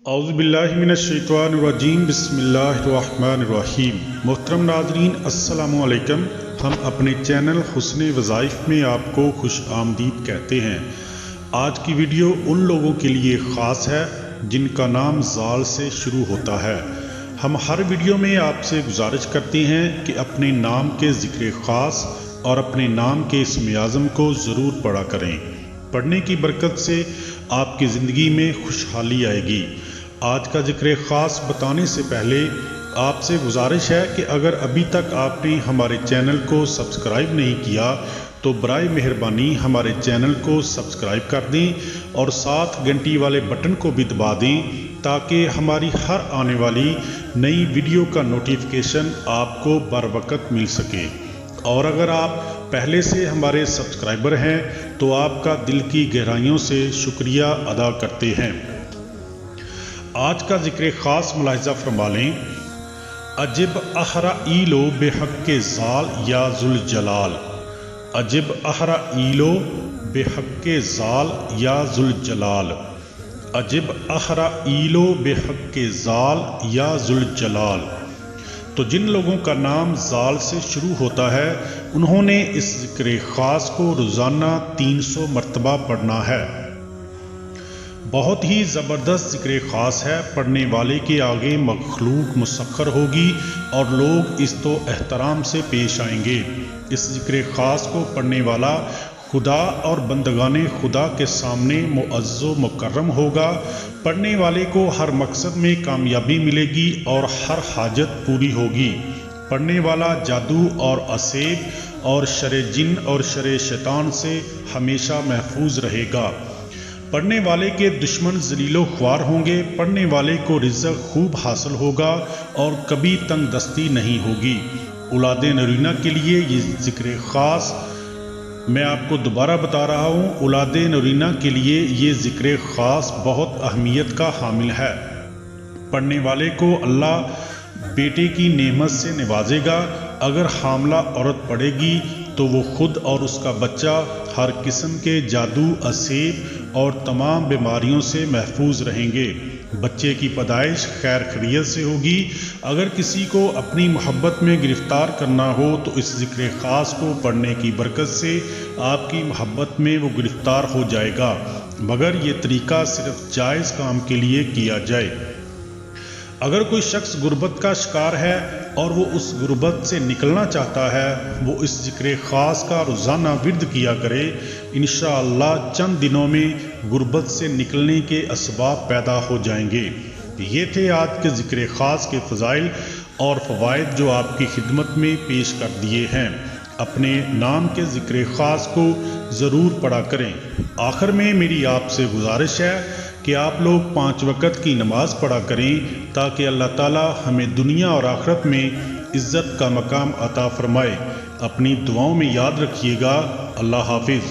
اعوذ باللہ من الشیطان الرجیم بسم اللہ الرحمن الرحیم۔ محترم ناظرین السلام علیکم۔ ہم اپنے چینل حسن وظائف میں آپ کو خوش آمدید کہتے ہیں۔ آج کی ویڈیو ان لوگوں کے لیے خاص ہے جن کا نام زال سے شروع ہوتا ہے۔ ہم ہر ویڈیو میں آپ سے گزارش کرتے ہیں کہ اپنے نام کے ذکر خاص اور اپنے نام کے اسم اعظم کو ضرور پڑھا کریں۔ پڑھنے کی برکت سے آپ کی زندگی میں خوشحالی آئے گی۔ آج کا ذکر خاص بتانے سے پہلے آپ سے گزارش ہے کہ اگر ابھی تک آپ نے ہمارے چینل کو سبسکرائب نہیں کیا تو برائے مہربانی ہمارے چینل کو سبسکرائب کر دیں اور ساتھ گھنٹی والے بٹن کو بھی دبا دیں تاکہ ہماری ہر آنے والی نئی ویڈیو کا نوٹیفیکیشن آپ کو بر وقت مل سکے۔ اور اگر آپ پہلے سے ہمارے سبسکرائبر ہیں تو آپ کا دل کی گہرائیوں سے شکریہ ادا کرتے ہیں۔ آج کا ذکر خاص ملاحظہ فرما لیں۔ عجب احرائیلو بے حق زال یا ذوالجلال، عجب احرائیلو بے حق زال یا ذوالجلال، عجب احرائیلو بے حق زال یا ذوالجلال۔ تو جن لوگوں کا نام زال سے شروع ہوتا ہے انہوں نے اس ذکر خاص کو روزانہ 300 مرتبہ پڑھنا ہے۔ بہت ہی زبردست ذکر خاص ہے، پڑھنے والے کے آگے مخلوق مسخر ہوگی اور لوگ اس تو احترام سے پیش آئیں گے۔ اس ذکر خاص کو پڑھنے والا خدا اور بندگان خدا کے سامنے معزز و مکرم ہوگا۔ پڑھنے والے کو ہر مقصد میں کامیابی ملے گی اور ہر حاجت پوری ہوگی۔ پڑھنے والا جادو اور عصیب اور شر جن اور شر شیطان سے ہمیشہ محفوظ رہے گا۔ پڑھنے والے کے دشمن ذلیل و خوار ہوں گے۔ پڑھنے والے کو رزق خوب حاصل ہوگا اور کبھی تنگ دستی نہیں ہوگی۔ اولاد نرینہ کے لیے یہ ذکر خاص میں آپ کو دوبارہ بتا رہا ہوں، اولاد نرینہ کے لیے یہ ذکر خاص بہت اہمیت کا حامل ہے۔ پڑھنے والے کو اللہ بیٹے کی نعمت سے نوازے گا۔ اگر حاملہ عورت پڑھے گی تو وہ خود اور اس کا بچہ ہر قسم کے جادو، عصیب اور تمام بیماریوں سے محفوظ رہیں گے۔ بچے کی پیدائش خیر خیریت سے ہوگی۔ اگر کسی کو اپنی محبت میں گرفتار کرنا ہو تو اس ذکر خاص کو پڑھنے کی برکت سے آپ کی محبت میں وہ گرفتار ہو جائے گا، مگر یہ طریقہ صرف جائز کام کے لیے کیا جائے۔ اگر کوئی شخص غربت کا شکار ہے اور وہ اس غربت سے نکلنا چاہتا ہے، وہ اس ذکر خاص کا روزانہ ورد کیا کرے۔ انشاءاللہ چند دنوں میں غربت سے نکلنے کے اسباب پیدا ہو جائیں گے۔ یہ تھے آج کے ذکر خاص کے فضائل اور فوائد جو آپ کی خدمت میں پیش کر دیے ہیں۔ اپنے نام کے ذکر خاص کو ضرور پڑھا کریں۔ آخر میں میری آپ سے گزارش ہے کہ آپ لوگ 5 وقت کی نماز پڑھا کریں تاکہ اللہ تعالی ہمیں دنیا اور آخرت میں عزت کا مقام عطا فرمائے۔ اپنی دعاؤں میں یاد رکھیے گا۔ اللہ حافظ۔